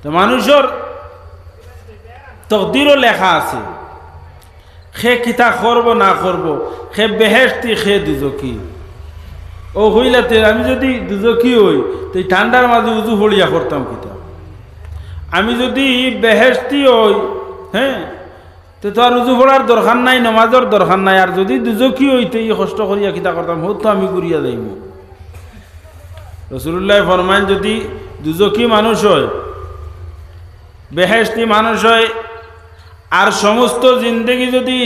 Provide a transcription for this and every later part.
তো মানুষের তকদিরও লেখা আছে, সে কিতা করব না করব, সে বেহেশতি সে দুজকি। ও হইলাতে আমি যদি দুজকি হই তো ঠান্ডার মাঝে উজু ফড়িয়া করতাম কিতা, আমি যদি বেহেশতি হই হ্যাঁ তো আর উজু ফড়ার দরকার নাই, নমাজের দরকার নাই। আর যদি দুজকি হইতে এই কষ্ট করিয়া কিতা করতাম, হতো আমি করিয়া যাইব। রাসূলুল্লাহ ফরমাইন যদি দুজকি মানুষ হয়, বেহেশতি মানুষ হয়, আর সমস্ত জিন্দগি যদি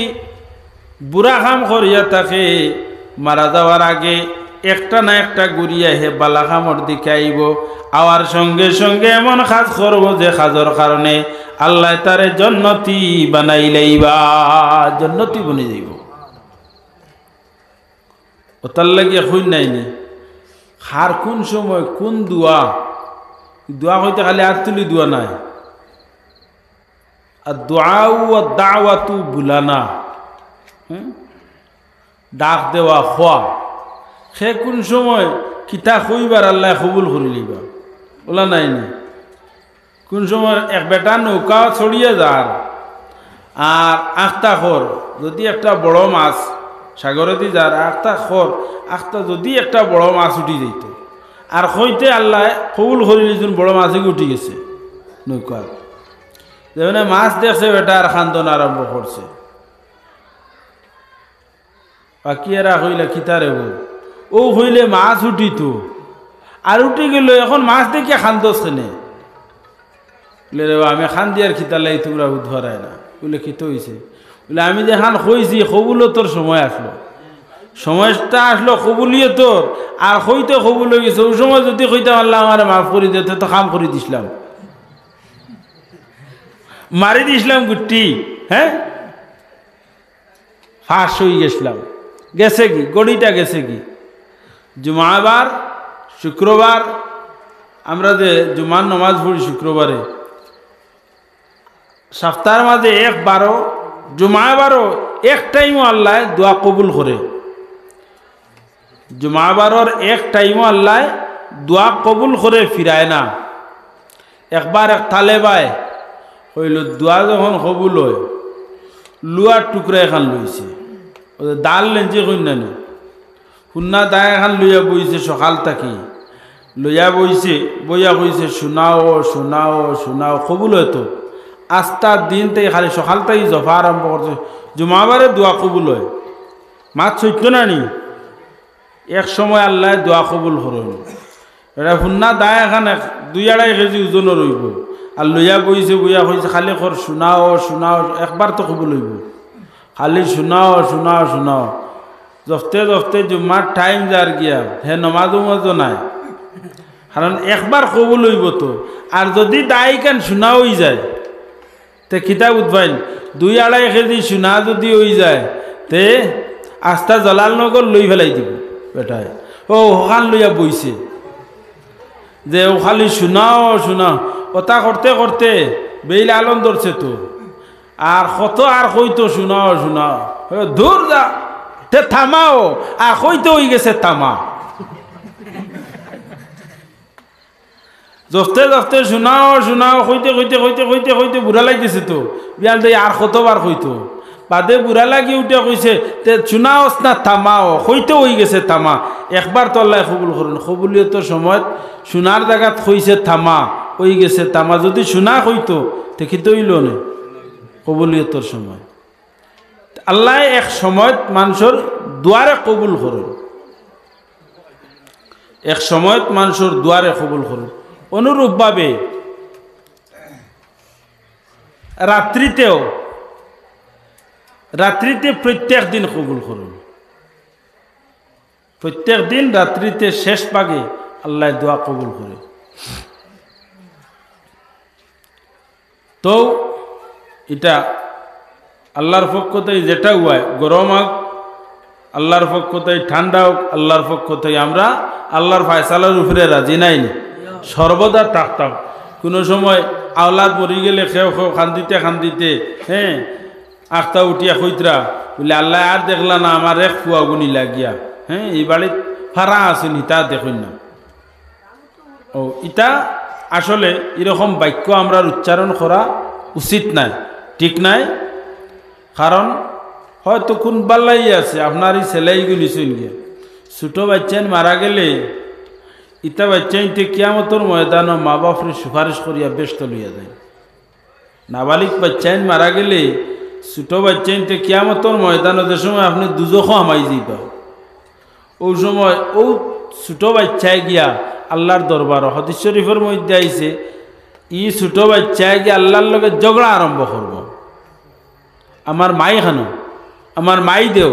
বুড়া কাম করিয়া থাকে, মারা যাওয়ার আগে একটা না একটা গুড়িয়া হে বালা কামর দিকে আইব, আওয়ার সঙ্গে সঙ্গে এমন কাজ করব যে কাজের কারণে আল্লাহ তারে জান্নাতি বানাই লইবা, জান্নাতি বনে যাইব। ও তার লাগিয়া খুঁজ নাইনি খার কোন সময় কোন দোয়া, দোয়া হইতে খালি হাত তুলি দোয়া নাই, আর দোয়াও দাওয়াতু বুলানা, ডাক দেওয়া খোয়া, সে কোন সময় কিতা কইবার আল্লাহ কবুল করে লিবা ওলা নাই নি। কোন সময় এক বেটা নৌকা ছড়িয়ে যার আর আখতা খর, যদি একটা বড় মাছ সাগরেতে যার আখতা খর, আখতা যদি একটা বড় মাছ উঠি যাইত আর হইতে আল্লাহ কবুল করে লিজন বড় মাছই উঠি গেছে নৌকা, যেমন মাছ দেখছে বেটা আর খান্দন আরম্ভ করছে, বাকি এরা হইলে কিতারে বল ও হইলে মাছ উঠিত আর উঠে গেল, এখন মাছ দেখে খান্দস কেনে রে আমি খান দিয়ার খিতালাই তোমরা ধরায় না বলে খিত হয়েছে বলে আমি যে খান হইছি কবুলও তোর সময় আসলো, সময়টা আসলো কবুলিয়ে তোর আর হইতে কবুল হয়ে গেছে। ওই সময় যদি হইতাম আল্লাহ আমার মাফ করে দিত তো কাম করে দিছিলাম, মারি দিছিলাম গুটি, হ্যাঁ ফাঁস হয়ে গেছিলাম। গেছে কি গড়িটা গেছে কি, জুমাবার শুক্রবার আমরা যে জুমার নমাজ পড়ি শুক্রবারে, সপ্তাহের মাঝে একবারও জুমাবারও এক টাইমও আল্লাহ দোয়া কবুল করে, জুমাবারর এক টাইমও আল্লাহ দোয়া কবুল করে ফিরায় না। একবার এক তালেবায় হইল দোয়া যখন কবুল হয়, লুয়ার টুকরা এখান লইছে, ডাল লেঞ্চে কন্যা নি শুনা দা এখান লইয়া বইছে, সকাল থাকি লইয়া বইছে, বইয়া কইছে শোনাও শোনাও শোনাও, কবুল হয়তো আস্তার দিন থেকে খালি সকাল থেকে জফা আরম্ভ করছে, জুমাবারে দোয়া কবুল হয়। মাছ সত্য না নি এক সময় আল্লাহ দোয়া কবুল করেন, এটা শুনা দা এখান 2-2.5 কেজি ওজনের রইব, আর লইয়া বইছে বইয়া কইছে খালি কর শোনাও শোনাও, একবার তো কবুল হইব, খালি শোনাও শোনাও শোনাও। জফতে জফতে জুম্মার টাইম যার গিয়া হে নমাজও মজো নাই, কারণ একবার কবুল হইব তো। আর যদি দায়ী কেন শোনা হয়ে যায় তে কিতাব উদ্ভাইন 2-2.5 কেজি শোনা যদি হয়ে যায় তে আস্থা জলাল নগর লই ফেলাই দিব বেটায়। ও ওখান লইয়া বইছে যে ও খালি শোনাও শোনাও, ওটা করতে করতে বেইল আলম ধরছে তো, আর কত আর কইতো শোনাও শোনাও, দূর যা তে থামাও, আর কইতে হয়ে গেছে থামা। জফতে জফতে শোনাও শোনাও কইতে কইতে কইতে কইতে কইতে বুড়া লাগতেছে তো, বিয়াল দেয় আর কতবার কইতো, বাদে বুড়া লাগি উঠে কইছে তে শোনাওস না থামাও, কইতে হয়ে গেছে থামা। একবার তো আল্লাহ কবুল করুন, কবুলিয়তের সময় শোনার জায়গাত কইছে থামা, হয়ে গেছে থামা। যদি শোনা কইতো তে কি তৈল না কবুলিয়তের সময় আল্লাহ এক সময় মানুষের দুয়ারে কবুল করুন, এক সময় মানুষের দুয়ারে কবুল করুন। অনুরূপভাবে রাত্রিতেও, রাত্রিতে প্রত্যেক দিন কবুল করুন, প্রত্যেক দিন রাত্রিতে শেষ ভাগে আল্লাহ দোয়া কবুল করে। তো এটা আল্লাহর পক্ষ থেকে যেটা হয়, গরম হোক আল্লাহর পক্ষ থেকে, ঠান্ডা হোক আল্লাহর পক্ষ থেকে, আমরা আল্লাহর ফায়সালার উপরে রাজি নাইনি, সর্বদা থাকতাম। কোনো সময় আওলাদ মরি গেলে খেও খেও খান্দিতে খান্দিতে হ্যাঁ আখতা উঠিয়া কইতরা বলে আল্লাহ আর দেখলা না আমার এক ফুয়া গুনি লাগিয়া, হ্যাঁ এই বাড়িত ফারা আসেন ইটা দেখুন না। ও ইটা আসলে এরকম বাক্য আমরা উচ্চারণ করা উচিত নাই, ঠিক নাই। কারণ হয়তো কোন বাল্লাই আছে আপনার এই ছেলেইগুলি শুনগে ছোটো বাচ্চান মারা গেলে ইতা বাচ্চাইতে কিয়ামতর ময়দানও মা বাপরে সুপারিশ করিয়া ব্যস্ত লইয়া যায়। নাবালিক বাচ্চাইন মারা গেলে ছোটো বাচ্চাইতে কিয়ামতর ময়দানও যে সময় আপনি দুজখও আমাই যাইবা, ওই সময় ও ছোটো বাচ্চায় গিয়া আল্লাহর দরবার হাদিস শরীফের মধ্যে আইছে ই ছোটো বাচ্চায় গিয়া আল্লাহর লগে ঝগড়া আরম্ভ করব। আমার মাই খানো, আমার মাই দেও,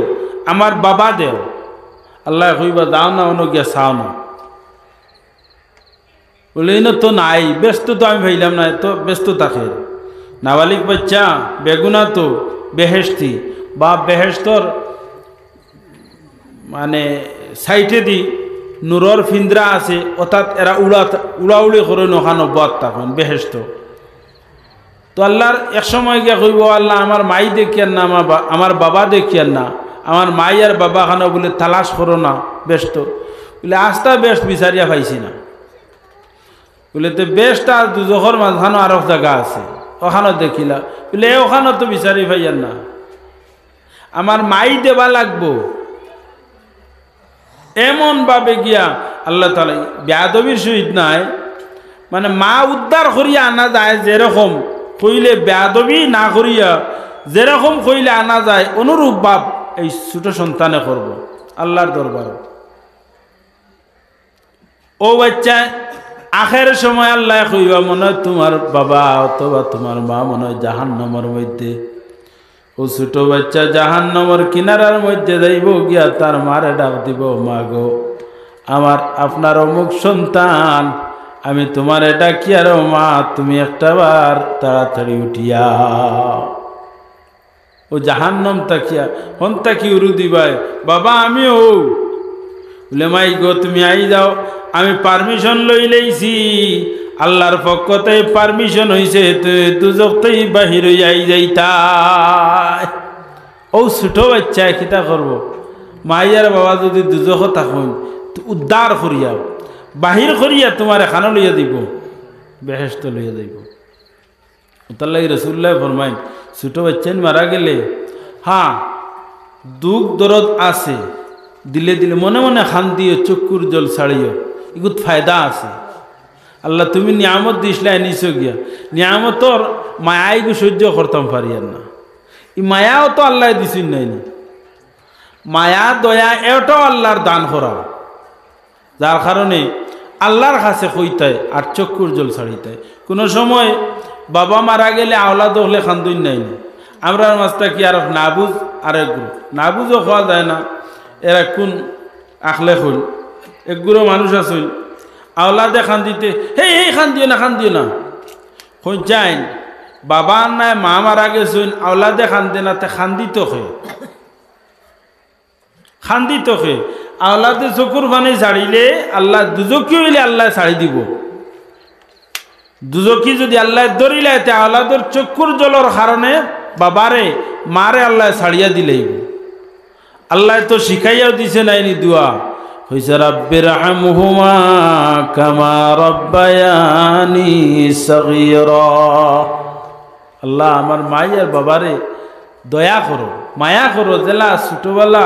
আমার বাবা দেও। আল্লাহ কইবা দাও না অন্য গিয়া চাও না, বলে না তো নাই, ব্যস্ত তো আমি ভাইলাম না, তো ব্যস্ত থাকে। নাবালিক বাচ্চা বেগুনা তো বেহেস্তি বা বেহেস্তর মানে সাইটে দি নূরর ফিন্দ্রা আছে, অর্থাৎ এরা উড়াউড়ি করে নখানো বদ তখন বেহেস্ত। তো আল্লাহর এক সময় গিয়ে কইব আল্লাহ আমার মাই দেখিয়ার না, আমার বাবা দেখিয়ার না, আমার মাই আর বাবা খানো বলে তালাশ করো না, ব্যস্ত বলে আস্তা বেস্ট বিচারিয়া পাইছি না। বলে তো বেস্ট আর দুজখর মাঝখানো আর এক জায়গা আছে, ওখানে দেখিলা বলে ওখানে তো বিচারি পাইয়ার না, আমার মাই দেবা লাগবো। এমন ভাবে গিয়া আল্লাহ তাআলা বেয়াদবির সহিত নাই, মানে মা উদ্ধার করিয়া আনা যায় যেরকম কইলে বেয়াদবি না করিয়া যেরকম কইলে আনা যায় অনুরূপ ভাব এই ছোট সন্তানে করব আল্লাহর দরবারে। ও বাচ্চা আখের সময় আল্লাহ কইবা মনে হয় তোমার বাবা অথবা তোমার মা মনে হয় জাহান্নামের মধ্যে। ও ছোট বাচ্চা জাহান্নামের কিনারার মধ্যে যাইব গিয়া তার মারে ডাক দিব, মা গো আমার আপনার অমুক সন্তান, আমি তোমার ডাকি আর মা তুমি একটাবার তাড়াতাড়ি উঠিয়া। ও জাহান্নাম তাকিয়া হন তাকি উরু দিবাই, বাবা আমিও বলে মাই গো তুমি আই যাও, আমি পারমিশন লই লইছি, আল্লাহর পক্ষতে পারমিশন হইছে, দুজকতেই বাহির হইয়াই যাইতা। ও ছোট বাচ্চা কিতা করবো, মাইয়ার বাবা যদি দুজক থাকুন তো উদ্ধার করিয়া বাহির করিয়া তোমার এখানে লইয়া দিব, বেহেশত লইয়া যাইব। তার লাগি রাসূলুল্লাহ ফরমাইন ছোট বাচ্চা মারা গেলে হ্যাঁ দুঃখ দরদ আছে, দিলে দিলে মনে মনে খান দিও, চক্ষুর জল ছাড়িও, এগুত ফায়দা আছে। আল্লাহ তুমি নিয়ামত দিসলে নিছ গিয়া, নিয়ামতর মায়াইগু সহ্য করতাম পারিয়ার না, এই মায়াও তো আল্লাহ দিছেন নাইনি। মায়া দয়া এটাও আল্লাহর দান করা, যার কারণে আল্লাহর কাছে কইতায় আর চক্ষুর জল ছাড়িতায়। কোনো সময় বাবা মারা গেলে আওলাদ হলে খান্দুন নাই, আমরা মাছটা কি আর নাবুজ আর এক গ্রুপ, নাবুজও খাওয়া যায় না, এরা কোন আখলে হইল একগুলো মানুষ আসইল আওলাদে খান দিতে, হেই হেই খান দিও না কই যাইন বাবা নাই মা মারা গেছেন আওলাদে খান্দে না, তে খান্দিত খে আওলাদে চকুর পানি ছাড়িলে আল্লাহ দুজকি হইলে আল্লাহ ছাড়ি দিব, দুজকি যদি আল্লাহ ধরিলে তে আওলাদের চক্ষুর জলের কারণে বাবারে মারে আল্লাহ ছাড়িয়া দিলেই। আল্লাহ তো শিখাইয়াও দিছে নাইনি দোয়া হইছে রাব্বির হামহুমা কামা রাব্বায়ানি সগীরা। আল্লাহ আমার মাই আর বাবারে দয়া করো, মায়া করো, জেলা ছোটবেলা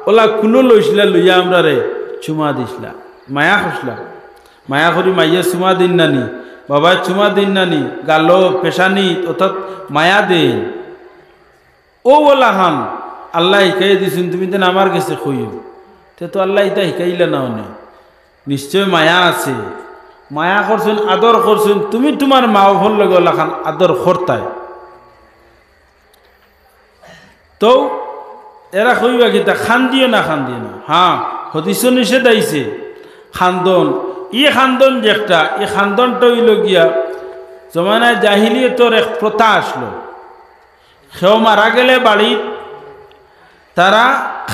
ওলা কুলো লইছিলা লইয়া আমরা রে চুমা দিছিলা, মায়া করছিলা, মায়া করি মাইয়া চুমা দিন নানি, বাবা চুমা দিন নানি, গালো পেশানি অর্থাৎ মায়া দেন। ও ওলা খান আল্লাহ শিখাই দিছেন, তুমি তেন আমার কাছে কইও, তে তো আল্লাহ এটা শিখাইলে না, অনেক নিশ্চয় মায়া আছে, মায়া করছেন আদর করছেন, তুমি তোমার মা বাবার লগে ওলা খান আদর করতাই। তো এরা কইবা কিতা খান দিও না, হ্যাঁ হদিস নিষেধ আইছে খান্দন, ই খান্দন যে একটা, এই খান্দনটা হইল গিয়া জমানায় জাহিলিয়তর এক প্রথা আসলো, সেও মারা গেলে বাড়িত তারা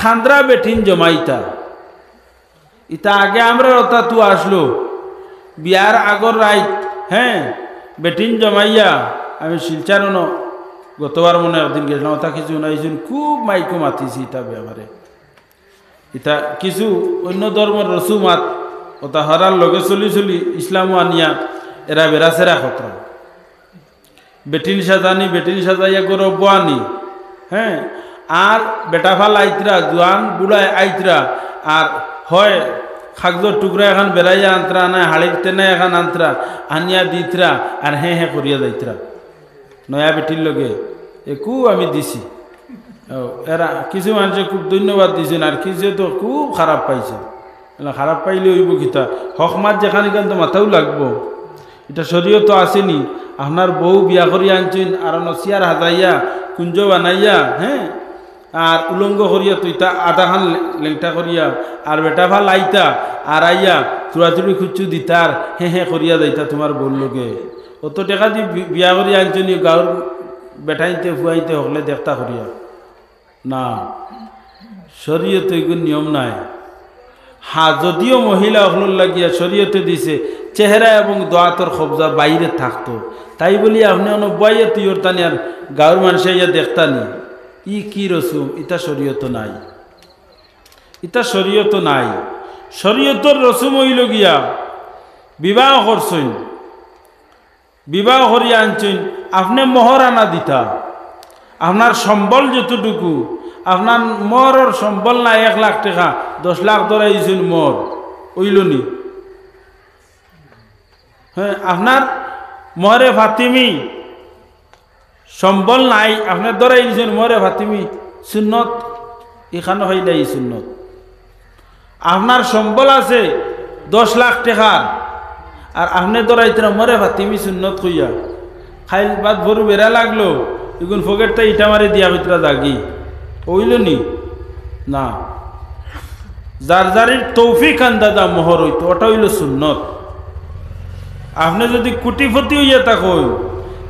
খান্দ্রা বেঠিন জমাইতা। ইতা আগে আমরা ওটা তু আসলো বিয়ার আগর রাইত, হ্যাঁ বেঠিন জমাইয়া আমি শিলচার গতবার মনে একদিন গেছিলাম, ওটা কিছু নাইছিল, খুব মাইকো মাতিছি ইটা ব্যাপারে। ইটা কিছু অন্য ধর্মের রসুমাত ওটা হরার লগে চলি ইসলামও আনিয়া এরা বেড়াছেরা খতরা বেটিন সাজাইয়া গরো বোয়ানি হ্যাঁ আর বেটা ফাল আইতরা জোয়ান বুড়ায় আইতরা আর হয় খাগজর টুকরা এখন বেড়াইয়া আন্তরা না হাড়ির টেনে এখন আন্তরা আনিয়া দিতরা আর হ্যাঁ করিয়া যাইতরা নয়া বেটির লগে একু আমি দিছি এরা কিছু মানুষে খুব ধন্যবাদ দিয়েছেন আর কিছু তো খুব খারাপ পাইছে খারাপ পাইলে হইব কিতা হক মাত যেখানে কিন্তু মাথাও লাগবো এটা শরীয়ত আসেনি আপনার বউ বিয়া করিয়া আনছেন আর নসিয়ার হাজাইয়া কুঞ্জ বানাইয়া হ্যাঁ আর উলঙ্গ করিয়া তুইতা আধা খান লেংটা করিয়া আর বেটা ভাল আইতা আর আইয়া চুড়াচুড়ি খুঁজছু দিতার হ্যাঁ করিয়া যাইতা তোমার বউর লগে অত টাকা দি বিয়া করিয়া আনছনি গাঁর বেটাইতে ফুয়াইতে হকলে দেখতা করিয়া না শরীয়তে এগুলো নিয়ম নাই হ্যাঁ যদিও মহিলা হলুর লাগিয়া শরীয়তে দিছে চেহারা এবং দোয়াতর কবজা বাইরে থাকতো তাই বলি আপনি অনবাইয়া তুইর তানি আর গাঁর মানুষে ইয়া দেখতানি ই কি রসুম ইটা শরীয়ত নাই ইটা শরীয়ত নাই শরীয়তর রসুম হইল গিয়া বিবাহ করছেন বিবাহ করিয়া আনছেন আপনি মোহর আনা দিতা আপনার সম্বল যতটুকু আপনার মরের সম্বল না 1 লাখ টাকা 10 লাখ ধরাইছেন মর ওইল নি হ্যাঁ আপনার মরে ফাতিমি সম্বল নাই আপনার ধরাইছেন মরে ফাতিমি সুন্নত এখানে হইলে এই সুন্নত আপনার সম্বল আছে 10 লাখ টাকা আর আপনি ধরাইতেন মরে ফাতিমি সুন্নত কইয়া খাইল বাদ ভরু বেড়া লাগলো এগুন ফকেটটা ইটা মারি দিয়া ভিতরা জাগি ওইল নি না যার যারির তৌফিক আন্দাজা মোহর হইতো ওটা হইল সুন্নত আপনি যদি কুটিপতি হইয়া থাকো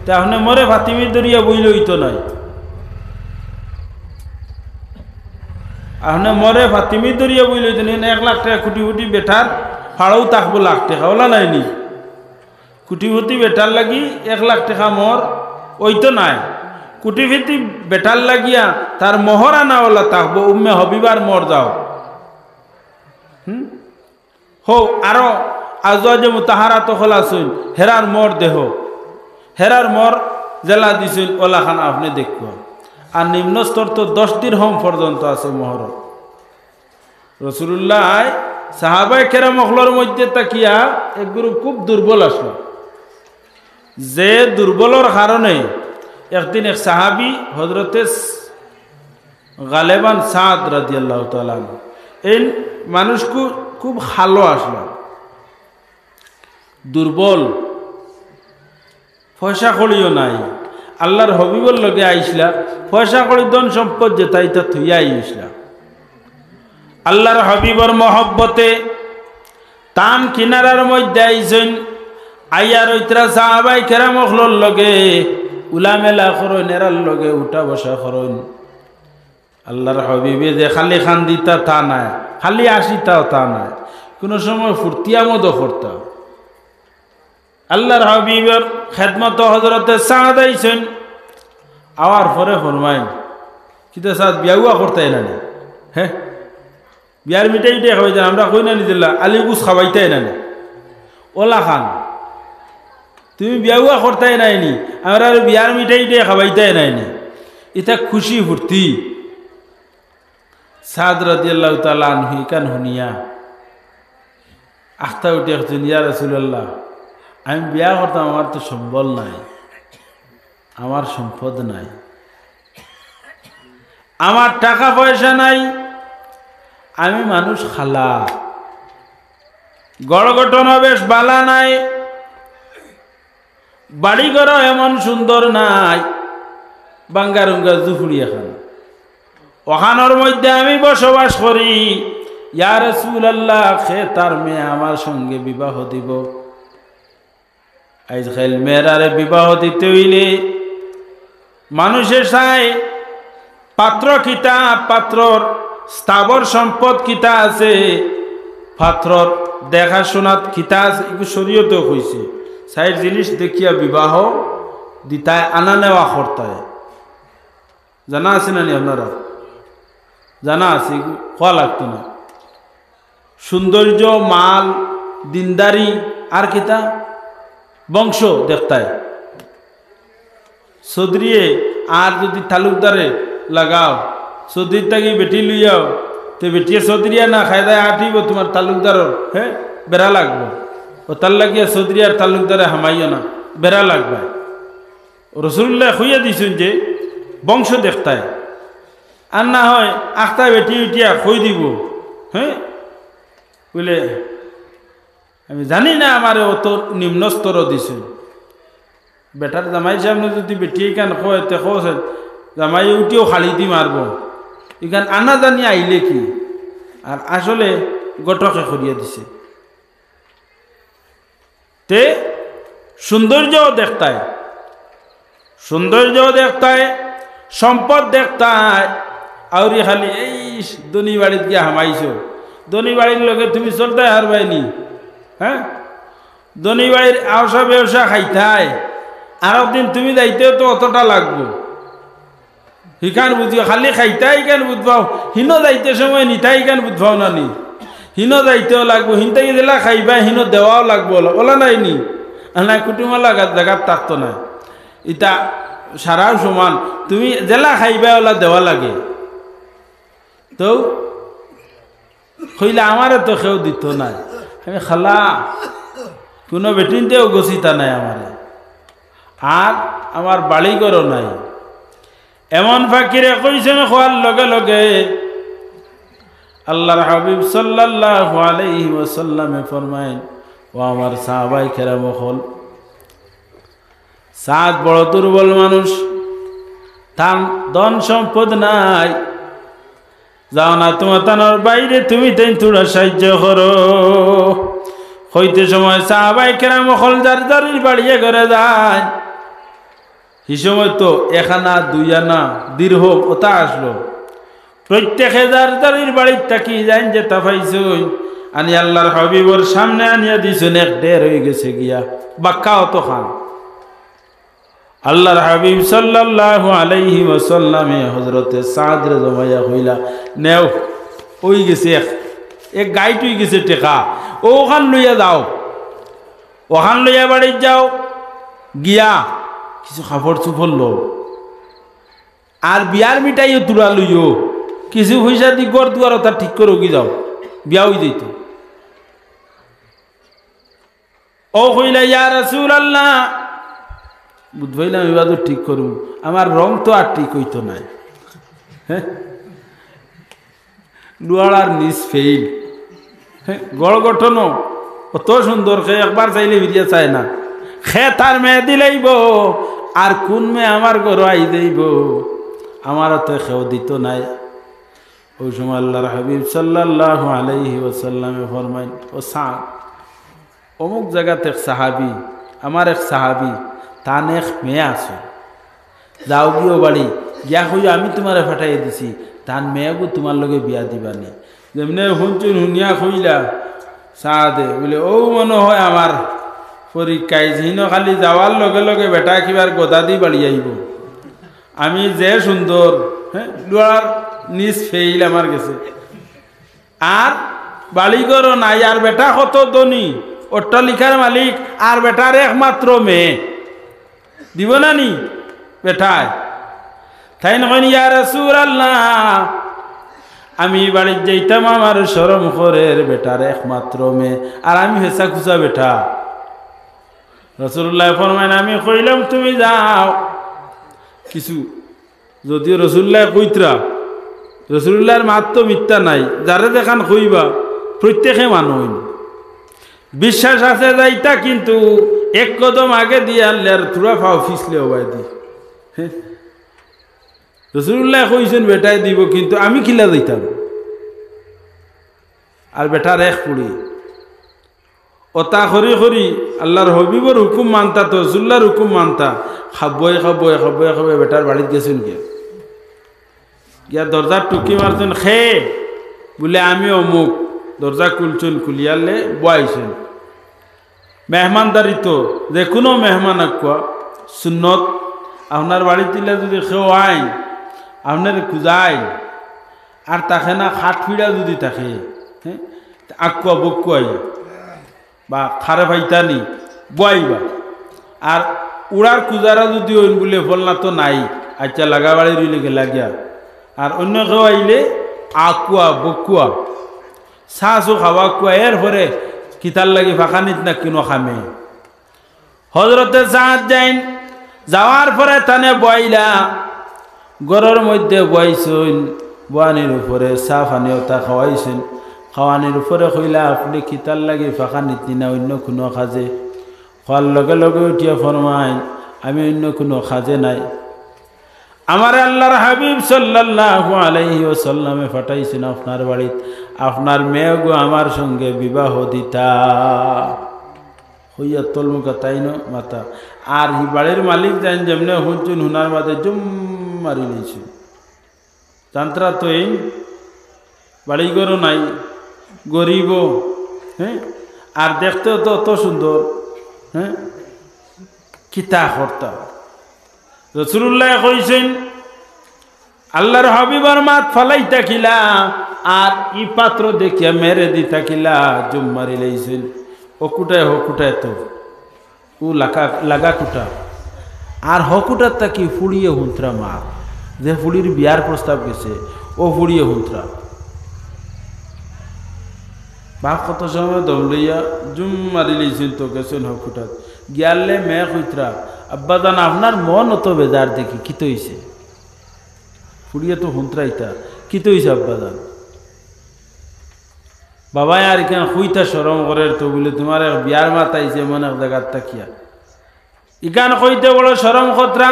তা আপনি মরে ফাতিমি দরিয়া বইল হইতো নাই আপনি মরে ফাতিমি দরিয়া বইল হইতো না 1 লাখ টাকা কুটিপতি বেটার ফাড়াও থাকবো লাখ টাকা ওলা নাইনি কুটিপতি বেটার লাগি 1 লাখ টাকা মর ওইতো নাই কুটিপতি বেটার লাগিয়া তার মোহর আনাওয়ালা থাকবো উম্মে হবিবার মর যাও হো আরো আজওয়াজে মুতাহারাত খলাসুন হেরার মর দেহ হেরার মর জেলা দিছেন ওলা খান আপনি দেখব আর নিম্ন স্তর তো 10 দিরহাম পর্যন্ত আছে মোহর রাসূলুল্লাহ সাহাবায়ে কেরাম অখলর মধ্যে তাকিয়া এক গ্রুপ খুব দুর্বল আসলো যে দুর্বলর কারণে একদিন এক সাহাবী হযরতে গালেবান সাদ রাদিয়াল্লাহু তাআলা এই মানুষ খুব ভালো আসলো দুর্বল পয়সা কড়িও নাই আল্লাহর হবিবর লগে আইসলা পয়সা কড়ি ধন সম্পদ যেটা এটা থইয়া আইসলা আল্লাহর হবিবর মহব্বতে টান কিনারার মধ্যে আইছেন আইয়ার ওইতরা সাহাবাই কেরাম অখলর লগে উলামেলা করইন এরার লগে উঠা বসা করইন আল্লাহর হবিবে যে খালি খান দিতা তা নাই খালি আসিতাও তা নাই কোনো সময় ফুর্তিয়ামদও করতা আল্লাহর হাবিবের খেদমত হযরতে সাদ আইছেন আওয়ার পরে ফরমাইন কিতা সাদ বিয়াউয়া করতাই না হ্যাঁ বিয়ার মিঠাইটাই খাওয়াইতেন আমরা কই না নিদিল্লা আলিগুস খাওয়াইতাই না ওলা খান তুমি বিয়াউয়া করতাই নাইনি আমরা বিয়ার মিঠাইটাই খাওয়াইতাই নাইনি এটা খুশি ফুর্তি সাদ রাদিয়াল্লাহু তাআলা আনহু কান হুনিয়া আখতা উঠে একজন ইয়া রাসূলুল্লাহ আমি বিয়া করতাম আমার তো সম্বল নাই আমার সম্পদ নাই আমার টাকা পয়সা নাই আমি মানুষ খালা গড়গঠন বেশ বালা নাই বাড়ি ঘর এমন সুন্দর নাই বাঙ্গারুঙ্গা জুফুরি এখন ওখানোর মধ্যে আমি বসবাস করি ইয়া রাসূলুল্লাহ খে তার মেয়ে আমার সঙ্গে বিবাহ দিব আজকাল মেয়েরারে বিবাহ দিতে হইলে মানুষের চায় পাত্র কিতা পাত্রর স্থাবর সম্পদ কিতা আছে পাত্রর দেখাশোনাত কিতা আছে এগুলো শরীয়তেও কইছে সাইড জিনিস দেখিয়া বিবাহ দিতায় আনা নেওয়া করতায় জানা আছে না নি আপনারা জানা আছে খোয়া লাগতো না সৌন্দর্য মাল দিনদারি আর কিতা বংশ দেখতায় চৌধুরীয়ে আর যদি তালুকদারে লাগাও চৌধুরীর তাকে বেটি লইয়াও তো বেটিয়ে চৌধুরীয়া না খাই দেয় আঠিব তোমার তালুকদারর হ্যাঁ বেড়া লাগবো ও তার লাগিয়া চৌধুরী আর তালুকদারে হামাইও না বেড়া লাগবে রসুল্লাহ খুঁইয়া দিছেন যে বংশ দেখতায় আর না হয় আখতা বেটি উঠিয়া খই দিব হ্যাঁ বলে আমি জানি না আমার অত নিম্ন স্তর দিছেন বেটার জামাই সামনে যদি বেটি এখান খোয়াতে খোঁজেন জামাই উঠিও খালি দি মারব এখান আনা জানি আইলে কি আর আসলে গটকে করিয়া দিছে তে সৌন্দর্যও দেখতায় সম্পদ দেখতায় আউরি খালি এই ধনী বাড়িত গিয়া হামাইছো ধনী বাড়ির লগে তুমি চলতে হারবাইনি হ্যাঁ ধনী বাড়ির আওসা ব্যবসা খাইতায় আর দিন তুমি যাইতেও তো অতটা লাগবো হিখান বুঝিও খালি খাইতাই কেন বুঝবাও হিন যাইতে সময় নিতাই কেন বুঝবাও না নি হিন যাইতেও লাগবো হিনতাই জেলা খাইবা হিন দেওয়াও লাগবো ওলা নাই নি নাই কুটুমা লাগার জায়গার থাকতো না ইটা সারাও সমান তুমি জেলা খাইবা ওলা দেওয়া লাগে তো কইলে আমারে তো কেউ দিত না আমি খালা কোনো বেটিনতেও গছিতা নাই আমারে আর আমার বাড়িঘরও নাই এমন ফাকিরে কইছেন খোয়ার লগে লগে আল্লাহর হাবিব সাল্লাল্লাহু আলাইহি ওয়াসাল্লামে ফরমায়েন ও আমার সাহাবায়ে কেরাম হল সাত বড় দুর্বল মানুষ তার ধন সম্পদ নাই যাও না তোমার তানোর বাইরে তুমি তাই তোরা সাহায্য করো হইতে সময় সাহাবায়ে কেরাম হল যার যারির বাড়িয়ে ঘরে যায় এই সময় তো এখানা দুই আনা দিরহম ওটা আসলো প্রত্যেকে যার যারির বাড়ির তাকি যাইন যে তা পাইছই আনি আল্লাহর হাবিবর সামনে আনিয়া দিছেন এক ঢের হয়ে গেছে গিয়া বাক্কা অত খান আল্লাহর হাবিব সাল্লাল্লাহু আলাইহি ওয়াসাল্লামে হযরতে সাদ রে জমাইয়া কইলা নেও ওই গেছে এক গাইটুই গেছে টেকা ওখান লইয়া যাও ওখান লইয়া বাড়ি যাও গিয়া কিছু খাবার চুপর লো আর বিয়ার মিঠাইও তুলা লইও কিছু পয়সা দি গড় দুয়ার তা ঠিক করে গি যাও বিয়া হয়ে যেত ও কইলা ইয়া রাসূলুল্লাহ বুঝবাইলাম এবার তো ঠিক করব আমার রং তো আর ঠিক হইতো না হ্যাঁ লুয়ার নিজ ফেইল হ্যাঁ গড় গঠনও অত সুন্দর খে একবার চাইলে ভিডিয়া চায় না খে তার মেয়ে দিলেইব আর কোন মেয়ে আমার ঘর আই দেইব আমারও তো খেও দিত নাই ওই সময় আল্লাহর হাবিব সাল্লাল্লাহু আলাইহি ওয়াসাল্লামে ফরমাইন ও সাদ অমুক জায়গাতে এক সাহাবি আমার এক সাহাবি তার এক মেয়ে আছে যাও গিয়েও বাড়ি গিয়া হইয়া আমি তোমারে ফাটাইয়া দিছি তার মেয়েগো তোমার লগে বিয়া দিবানি যেমনি শুনছুন শুনিয়া খুঁজলা সাদে বলে ও মনে হয় আমার পরীক্ষায় যিন খালি যাওয়ার লগে লগে বেটা কিবার গদা দি বাড়ি আইব আমি যে সুন্দর হ্যাঁ লোয়ার নিজ ফেইল আমার গেছে আর বাড়িঘরও নাই আর বেটা কত ধনী অট্টালিকার মালিক আর বেটার একমাত্র মেয়ে দিব না নি বেটায় তাই নয় ইয়া রাসূলুল্লাহ আমি বাড়ির যাইতাম আমার শরম করের বেটার একমাত্র মেয়ে আর আমি হেসা খুসা বেটা রাসূলুল্লাহ ফরমায়েন আমি কইলাম তুমি যাও কিছু যদিও রাসূলুল্লাহ কইতরা রাসূলুল্লাহর মাত তো মিথ্যা নাই যারে দেখান কইবা প্রত্যেকে মানুন বিশ্বাস আছে যাইতা কিন্তু এক কদম আগে দিয়ে আনলে আর থোড়া ফাও ফিসলে হবাই দি রাসূলুল্লাহ কইছেন বেটাই দিব কিন্তু আমি কিলা যাইতাম আর বেটার এক পুড়ি ওতা খরি খরি আল্লাহর হবিবর হুকুম মানতা তো রাসূলুল্লাহর হুকুম মানতা খাবই বেটার বাড়িতে গেছেন গিয়া দরজার টুকি মারছেন খে বলে আমি অমুক দরজা খুলছেন খুলিয়ালে বয়াইছেন মেহমানদারি তো যে কোনো মেহমান আকুয়া সুন্নত আপনার বাড়িতে যদি কেউ আইন আপনার খুঁজাই আর তাকে না খাট ফিড়া যদি থাকে হ্যাঁ আকুয়া বকুয়াই বা খারে ভাইতানি বয়াইবা আর উড়ার কুজারা যদি ওই বলে ফলনা তো নাই আচ্ছা লাগাবাড়ি রইলে গেলা গিয়া আর অন্য কেউ আইলে আকুয়া বকুয়া চাচো খাওয়া কুয়া এর পরে কিতার লাগি ফাঁকানিত না কিনো খামে হজরতে চাঁদ যাইন যাওয়ার পরে তানে বইলা গরর মধ্যে বইছেন বানির উপরে চা পানিও তা খাওয়াইছেন খাওয়ানির উপরে কইলা আপনি কিতার লাগি ফাঁকানিত না অন্য কোনো খাজে খাওয়ার লগে লগে উঠিয়া ফরমাইন আমি অন্য কোনো খাজে নাই আমার আল্লাহর হাবিব সাল্লাল্লাহু আলাইহি ওয়াসাল্লামে পাঠাইছেন আপনার বাড়িত আপনার মেয়েগো আমার সঙ্গে বিবাহ দিতা হইয়া তলমুখা তাই ন মাতা আর হি বাড়ির মালিক যান যেমনে হুঁচুন হুনার মাঝে জুম মারি নিয়েছে তান্ত্রা তো এই বাড়ি ঘরও নাই গরিব হ্যাঁ আর দেখতেও তো অত সুন্দর হ্যাঁ কিতা কর্তা রাসূলুল্লাহ কইছেন আল্লাহর হাবিবার মাত ফালাই থাকিলা আর ই পাত্র দেখিয়া মেরে দি থাকিলা জুম মারি লাইছেন হকুটায় তো ও লাগা কুটা আর হকুটার তাকি ফুড়িয়ে হুঁতরা মার যে ফুড়ির বিয়ার প্রস্তাব গেছে ও ফুড়িয়ে হুঁতরা বাপ কত সময় দম লইয়া জুম মারি লইছেন তো গেছেন হকুটাত গিয়ালে মেয়ে কইতরা আব্বা জান আপনার মন অত বেজার দেখি কি তো হইছে ফুড়িয়ে তো হুঁতরাইতা কি তো হইছে আব্বা জান বাবাই আর কেন খুইতা সরম করে তো বলে তোমার বিয়ার মাতাইছে মনে এক জায়গার তাকিয়া ইকান কইতে বড় সরম খতরা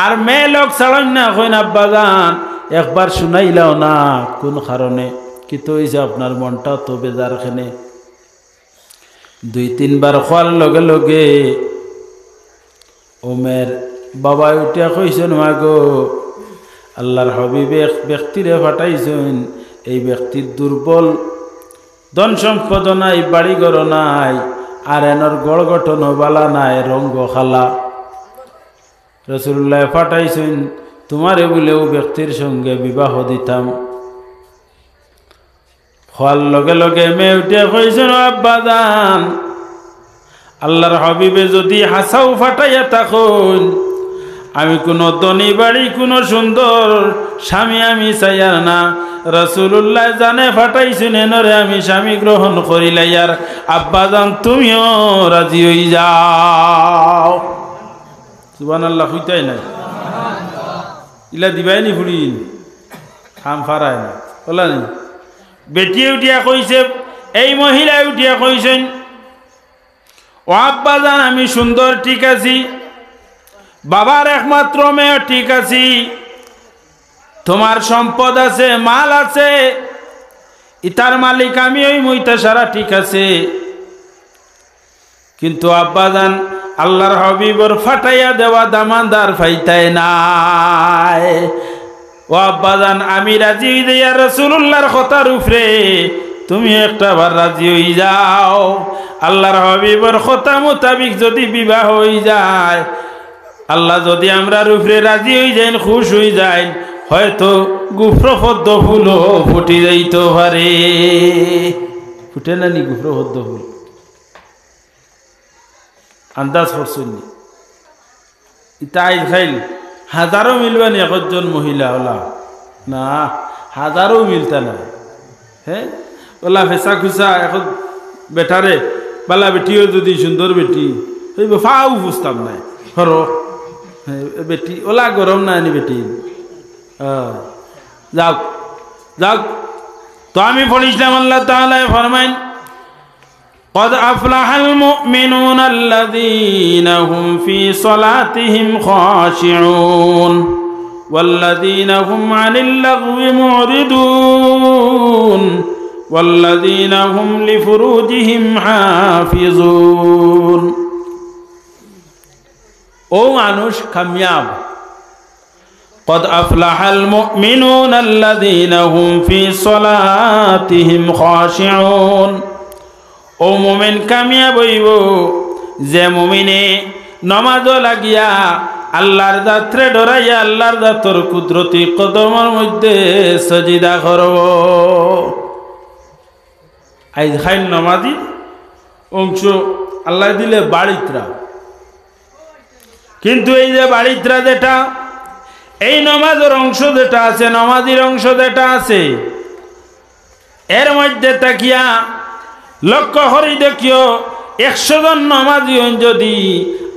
আর মেয়ে লোক ছাড়ন না কইন আব্বা জান একবার শুনাইলাও না কোন কারণে কি তো হইছে আপনার মনটা তো বেজার খেনে 2-3 বার খোয়ার লগে লগে ওমের বাবা উঠিয়া কইছেন মাগো আল্লাহর হাবিব এক ব্যক্তিরে পাঠাইছেন এই ব্যক্তির দুর্বল ধন সম্পদ নাই বাড়ি ঘর নাই আর এনর গড় গঠন বালা নাই রঙ্গ খালা রাসূলুল্লাহ পাঠাইছেন তোমারে বলেও ব্যক্তির সঙ্গে বিবাহ দিতাম হওয়ার লগে লগে মেয়ে উঠে কইছেন আব্বা জান আল্লাহর হাবিবে যদি হাসাও ফাটাইয়া থাকুন আমি কোনো ধনী বাড়ি কোনো সুন্দর স্বামী আমি চাইয়ার না রাসূলুল্লাহ জানে ফাটাইছেন এনরে আমি স্বামী গ্রহণ করিলাই আর আব্বা জান তুমিও রাজি হই যাও সুবহানাল্লাহ হইতাই না ইলা দিবাই নি ফুড়িন খাম ফারায় না বলা নি বেটি উঠিয়া কইছে এই মহিলা উঠিয়া কইছেন ও আব্বা জান আমি সুন্দর ঠিক আছি বাবার একমাত্র মেয়ে ঠিক আছি তোমার সম্পদ আছে মাল আছে ইতার মালিক আমি ওই মুইতা সারা ঠিক আছে কিন্তু আব্বা জান আল্লাহর হাবিবর ফাটাইয়া দেওয়া দামানদার ফাইতাই নাই ও আব্বা জান আমি রাজি হই যাই রাসূলুল্লাহর কথার উপরে তুমি একটা বার রাজি হই যাও আল্লাহর হাবিবর কথা মোতাবিক যদি বিবাহ হই যায় আল্লাহ যদি আমরা উপরে রাজি হই যাই খুশ হই যায় হয়তো গুফ্রপদ্ম ফুলও ফুটি যাইতে পারে ফুটে না নি গুফ্রপদ্ম ফুল আন্দাজ করছেন ইতাই খাইল হাজারো মিলবানি একজন মহিলা ওলা না হাজারো মিলতা না হ্যাঁ ওলা ফেসা খুসা এখন বেটারে বালা বেটিও যদি সুন্দর বেটি হইব ফাও বুঝতাম নাই হর বেটি ওলা গরম না আনি বেটি যাক যাক তো আমি পড়িছিলাম আল্লাহ তাআলা ফরমাইন قد أفلح المؤمنون الذين هم في صلاتهم خاشعون والذين هم عن اللغو معرضون والذين هم لفروجهم حافظون او মানুষ কামিয়াব قد أفلح المؤمنون الذين هم في صلاتهم خاشعون ও মুমিন কামিয়াব হইব যে মুমিনে নামাজ লাগিয়া আল্লাহর যাত্রে ডরাইয়া আল্লাহর যাতর কুদরতি কদমের মধ্যে সজিদা করব আইজ খাইল নামাজি অংশ আল্লাহ দিলে বাড়িতরা কিন্তু এই যে বাড়িটা যেটা এই নমাজের অংশ যেটা আছে নমাজির অংশ যেটা আছে এর মধ্যে তাকিয়া লক্ষ্য করি দেখিও 100 জন নমাজি যদি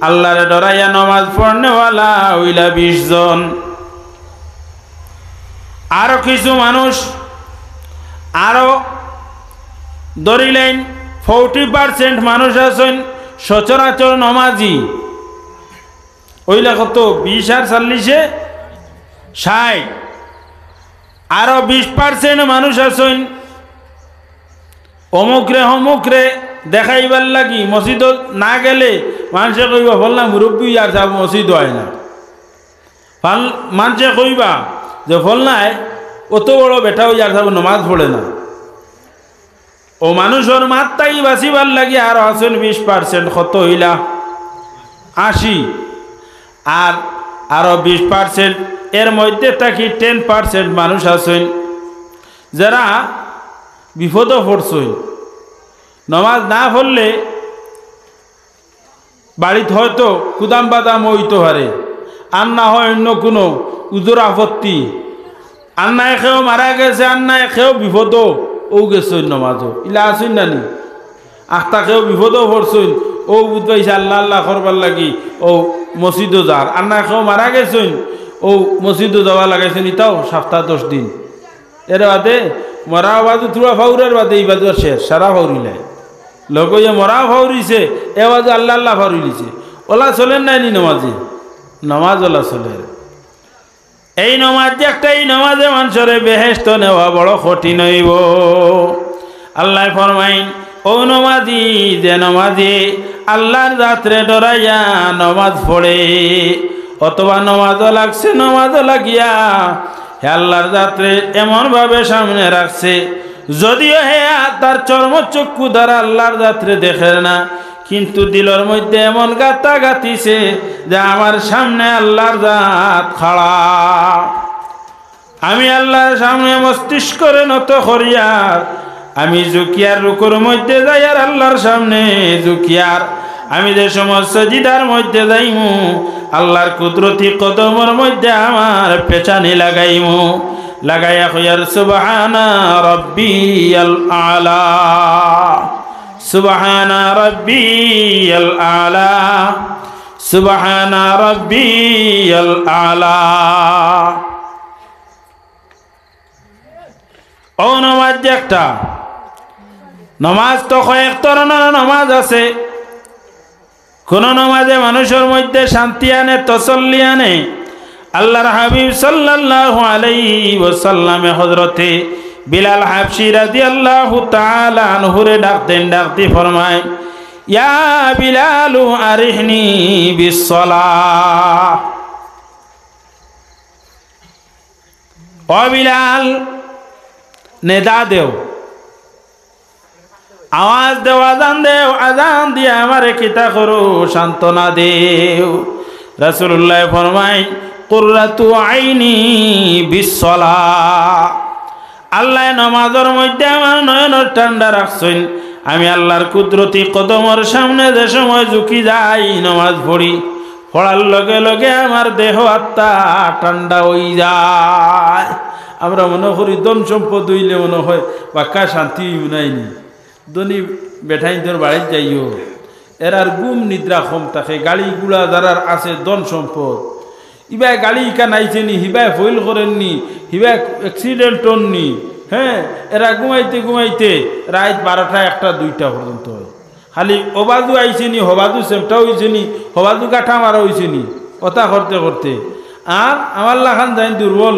আল্লাহরে ডরাইয়া নমাজ পড়নেওয়ালা হইলা 20 জন। আরো কিছু মানুষ আরো ধরিলেন 40% মানুষ আছেন সচরাচর নমাজি ওইলা কত 20 আর 40 60 আরো 20% মানুষ আছেন অমুকরে দেখাইবার লাগি মসজিদ না গেলে মানুষে কইবা ফলনা মুরব্বী আর যাব মসজিদ হয় না মানুষে কইবা যে ফলনায় অত বড় বেটা হই আর যাব নমাজ পড়ে না ও মানুষের মাত্রাই বাঁচিবার লাগি আর আছেন 20% কত হইলা 80 আর আরো 20% এর মধ্যে থাকি 10% মানুষ আছেন যারা বিপদ পড়ছই নমাজ না পড়লে বাড়িতে হয়তো কুদাম বাদাম হইতে পারে আর না হয় অন্য কোনো উজোর আপত্তি আর না একেও মারা গেছে আর না একেও বিপদ ও গেছই নমাজও ইলা আসুন নানি আখতাকেও বিপদও পড়ছই ও বুঝবাইছে আল্লাহ আল্লাহ করবার লাগি ও মসজিদও যার আর না একেও মারা গেছই ও মসজিদও যাওয়া লাগাইছেন ইতাও সপ্তাহ 10 দিন এর বাদে মরা বাদু তুরা ফাউরের বাদে এই বাদু শেষ সারা ফাউরিলে লোক মরা ফাউরিছে এ বাদু আল্লাহ আল্লাহ ফাউরিলিছে ওলা চলেন নাই নি নমাজে নমাজ ওলা চলে এই নমাজ যে একটা এই নমাজে মানুষের বেহেস্ত নেওয়া বড় কঠিন হইব আল্লাহ ফরমাইন ও নমাজি যে নমাজি আল্লাহর রাত্রে ডরাইয়া নমাজ পড়ে অথবা নমাজও লাগছে নমাজও লাগিয়া হে আল্লাহর রাত্রে এমন ভাবে সামনে রাখছে যদিও হে তার চর্মচক্ষু দ্বারা আল্লাহর রাত্রে দেখে না কিন্তু দিলের মধ্যে এমন গাতা গাতিছে যে আমার সামনে আল্লাহর জাত খাড়া আমি আল্লাহর সামনে মস্তিষ্ক করে নত করিয়ার আমি জুকিয়ার রুকুর মধ্যে যাই আর আল্লাহর সামনে জুকিয়ার আমি যে সমস্ত জিদার মধ্যে যাইমু আল্লাহর কুদরতি কদমের মধ্যে আমার পেছানি লাগাইমু লাগাইয়া কইয়ার সুবহানা রাব্বিয়াল আলা সুবহানা রাব্বিয়াল আলা সুবহানা রাব্বিয়াল আলা ও নামাজ একটা নামাজ তো কয়েক ধরনের নামাজ আছে কোন নামাজে মানুষের মধ্যে শান্তি আনে তসল্লি আনে আল্লাহর হাবিব সাল্লাল্লাহু আলাইহি ওয়াসাল্লামে হযরতে বিলাল হাবশী রাদিয়াল্লাহু তাআলা আনহুরে ডাকতে ফরমায় ইয়া বিলাল আরিহনি বিসসালাহ ও বিলাল নেদা দেও আওয়াজ দেও আজান দিয়ে আমারে কিতা করো সান্ত্বনা দেও রাসূলুল্লাহ ফরমায় কুররাতু আইনি বিসসালাহ আল্লাহ নামাজের মধ্যে আমার নয়নের ঠান্ডা রাখছেন আমি আল্লাহর কুদরতি কদমের সামনে যে সময় ঝুঁকি যাই নামাজ পড়ি পড়ার লগে লগে আমার দেহ আত্মা ঠান্ডা হয়ে যায় আমরা মনে করি ধন সম্পদ হইলে মনে হয় বাক্কা শান্তি নাইনি ধনী বেঠাই তোর বাড়িতে যাইও এর আর গুম নিদ্রা কম থাকে গাড়ি গুড়া যারার আছে ধন সম্পদ ইবাই গাড়ি ইকা নাইছে নি হিবাই ফইল করেননি হিবাই অ্যাক্সিডেন্ট হননি হ্যাঁ এরা ঘুমাইতে রাত 12টা 1টা 2টা পর্যন্ত হয় খালি অবাদু আইছে নি হবাদু সেমটা হয়েছে নি হবাদু কাঠা মারা হয়েছে নি কথা করতে করতে আর আমার লাখান যাই দুর্বল